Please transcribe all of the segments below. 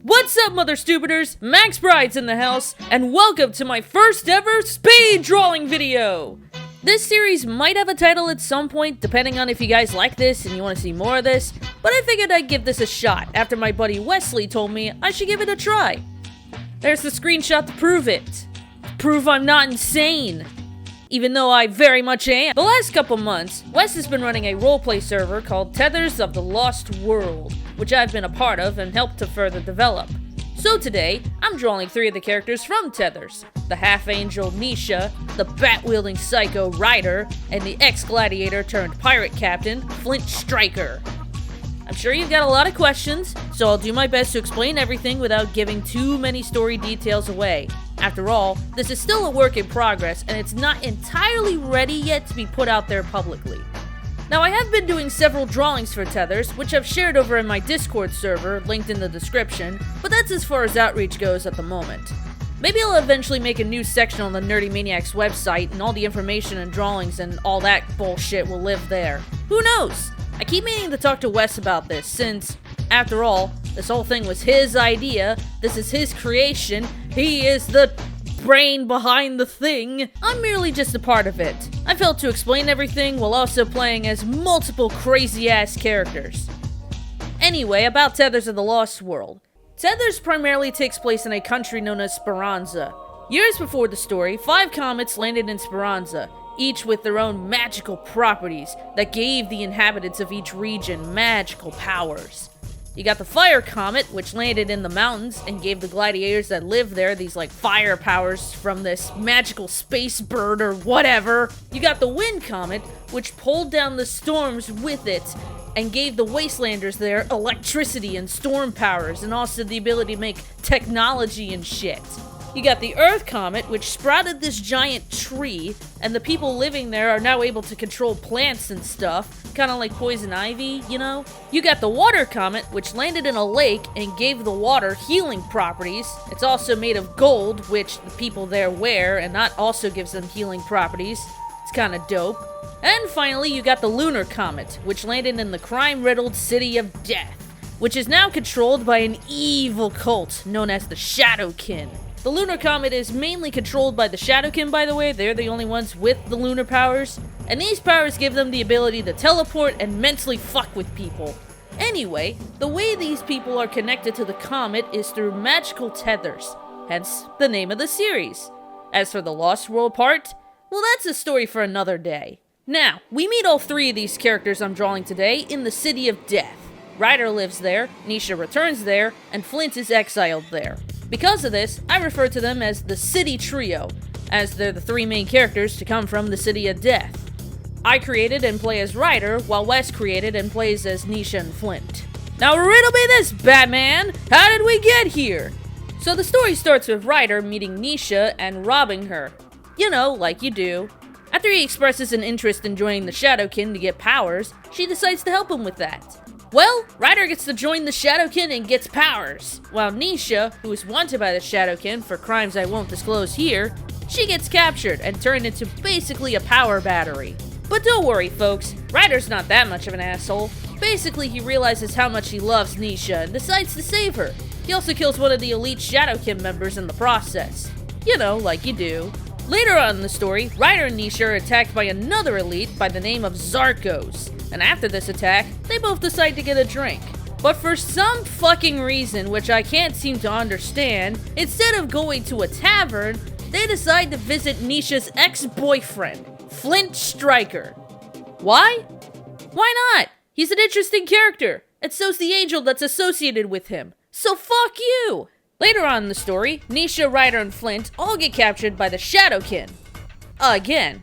What's up, mother stupiders? Max Bride's in the house, and welcome to my first ever speed drawing video! This series might have a title at some point, depending on if you guys like this and you want to see more of this, but I figured I'd give this a shot after my buddy Wesley told me I should give it a try. There's the screenshot to prove it. Prove I'm not insane. Even though I very much am. The last couple months, Wes has been running a roleplay server called Tethers of the Lost World, which I've been a part of and helped to further develop. So today, I'm drawing 3 of the characters from Tethers: the half-angel Nisha, the bat-wielding psycho Ryder, and the ex-Gladiator turned pirate captain Flint Striker. I'm sure you've got a lot of questions, so I'll do my best to explain everything without giving too many story details away. After all, this is still a work in progress, and it's not entirely ready yet to be put out there publicly. Now, I have been doing several drawings for Tethers, which I've shared over in my Discord server, linked in the description, but that's as far as outreach goes at the moment. Maybe I'll eventually make a new section on the Nerdy Maniacs website, and all the information and drawings and all that bullshit will live there. Who knows? I keep meaning to talk to Wes about this, since, after all, this whole thing was his idea, this is his creation, he is the brain behind the thing. I'm merely just a part of it. I felt to explain everything while also playing as multiple crazy-ass characters. Anyway, about Tethers of the Lost World. Tethers primarily takes place in a country known as Speranza. Years before the story, 5 comets landed in Speranza, each with their own magical properties that gave the inhabitants of each region magical powers. You got the Fire Comet, which landed in the mountains and gave the gladiators that lived there these fire powers from this magical space bird or whatever. You got the Wind Comet, which pulled down the storms with it and gave the wastelanders there electricity and storm powers, and also the ability to make technology and shit. You got the Earth Comet, which sprouted this giant tree, and the people living there are now able to control plants and stuff, kinda like poison ivy, you know? You got the Water Comet, which landed in a lake and gave the water healing properties. It's also made of gold, which the people there wear, and that also gives them healing properties. It's kinda dope. And finally, you got the Lunar Comet, which landed in the crime-riddled City of Death, which is now controlled by an evil cult known as the Shadowkin. The Lunar Comet is mainly controlled by the Shadowkin, by the way. They're the only ones with the lunar powers, and these powers give them the ability to teleport and mentally fuck with people. Anyway, the way these people are connected to the comet is through magical tethers, hence the name of the series. As for the Lost World part, well, that's a story for another day. Now, we meet all 3 of these characters I'm drawing today in the City of Death. Ryder lives there, Nisha returns there, and Flint is exiled there. Because of this, I refer to them as the City Trio, as they're the 3 main characters to come from the City of Death. I created and play as Ryder, while Wes created and plays as Nisha and Flint. Now riddle me this, Batman! How did we get here? So the story starts with Ryder meeting Nisha and robbing her. You know, like you do. After he expresses an interest in joining the Shadowkin to get powers, she decides to help him with that. Well, Ryder gets to join the Shadowkin and gets powers, while Nisha, who is wanted by the Shadowkin for crimes I won't disclose here, she gets captured and turned into basically a power battery. But don't worry, folks, Ryder's not that much of an asshole. Basically, he realizes how much he loves Nisha and decides to save her. He also kills one of the elite Shadowkin members in the process. You know, like you do. Later on in the story, Ryder and Nisha are attacked by another elite by the name of Zarkos. And after this attack, they both decide to get a drink. But for some fucking reason, which I can't seem to understand, instead of going to a tavern, they decide to visit Nisha's ex-boyfriend, Flint Striker. Why? Why not? He's an interesting character, and so's the angel that's associated with him. So fuck you! Later on in the story, Nisha, Ryder, and Flint all get captured by the Shadowkin. Again.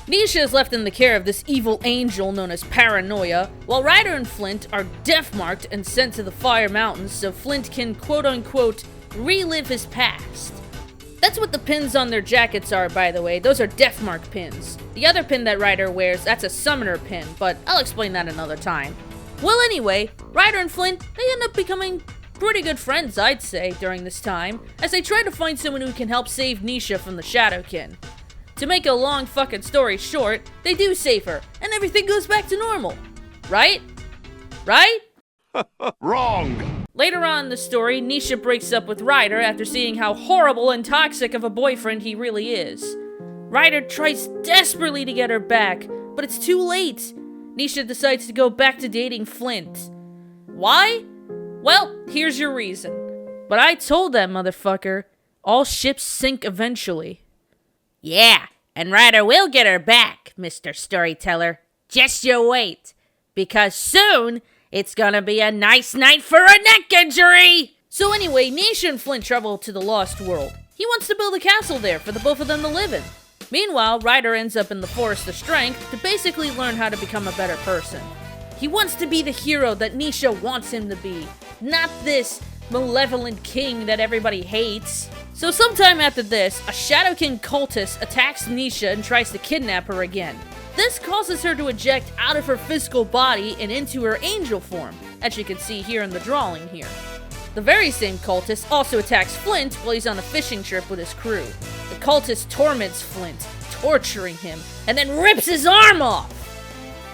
Nisha is left in the care of this evil angel known as Paranoia, while Ryder and Flint are death-marked and sent to the Fire Mountains so Flint can quote-unquote relive his past. That's what the pins on their jackets are, by the way. Those are death-mark pins. The other pin that Ryder wears, that's a summoner pin, but I'll explain that another time. Well, anyway, Ryder and Flint, they end up becoming pretty good friends, I'd say, during this time, as they try to find someone who can help save Nisha from the Shadowkin. To make a long fucking story short, they do save her, and everything goes back to normal. Right? Right? Wrong! Later on in the story, Nisha breaks up with Ryder after seeing how horrible and toxic of a boyfriend he really is. Ryder tries desperately to get her back, but it's too late. Nisha decides to go back to dating Flint. Why? Well, here's your reason. But I told that motherfucker, all ships sink eventually. Yeah, and Ryder will get her back, Mr. Storyteller. Just you wait, because soon it's gonna be a nice night for a neck injury! So anyway, Nisha and Flint travel to the Lost World. He wants to build a castle there for the both of them to live in. Meanwhile, Ryder ends up in the Forest of Strength to basically learn how to become a better person. He wants to be the hero that Nisha wants him to be, not this malevolent king that everybody hates. So sometime after this, a Shadow King cultist attacks Nisha and tries to kidnap her again. This causes her to eject out of her physical body and into her angel form, as you can see here in the drawing here. The very same cultist also attacks Flint while he's on a fishing trip with his crew. The cultist torments Flint, torturing him, and then rips his arm off,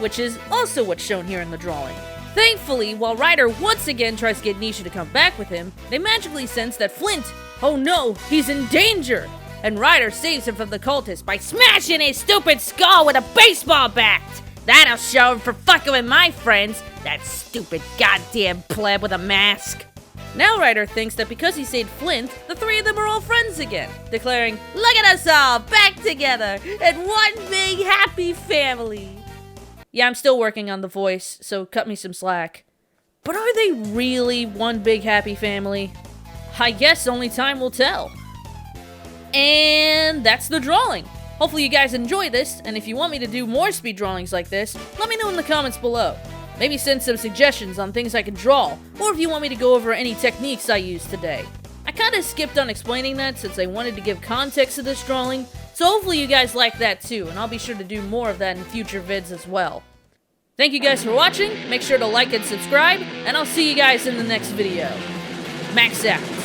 which is also what's shown here in the drawing. Thankfully, while Ryder once again tries to get Nisha to come back with him, they magically sense that Flint, oh no, he's in danger! And Ryder saves him from the cultist by smashing his stupid skull with a baseball bat! That'll show him for fucking with my friends, that stupid goddamn pleb with a mask! Now Ryder thinks that because he saved Flint, the three of them are all friends again, declaring, "Look at us all, back together, and one big happy family!" Yeah, I'm still working on the voice, so cut me some slack. But are they really one big happy family? I guess only time will tell. And that's the drawing. Hopefully you guys enjoy this, and if you want me to do more speed drawings like this, let me know in the comments below. Maybe send some suggestions on things I can draw, or if you want me to go over any techniques I used today. I kinda skipped on explaining that since I wanted to give context to this drawing, so hopefully you guys like that too, and I'll be sure to do more of that in future vids as well. Thank you guys for watching, make sure to like and subscribe, and I'll see you guys in the next video. Max out.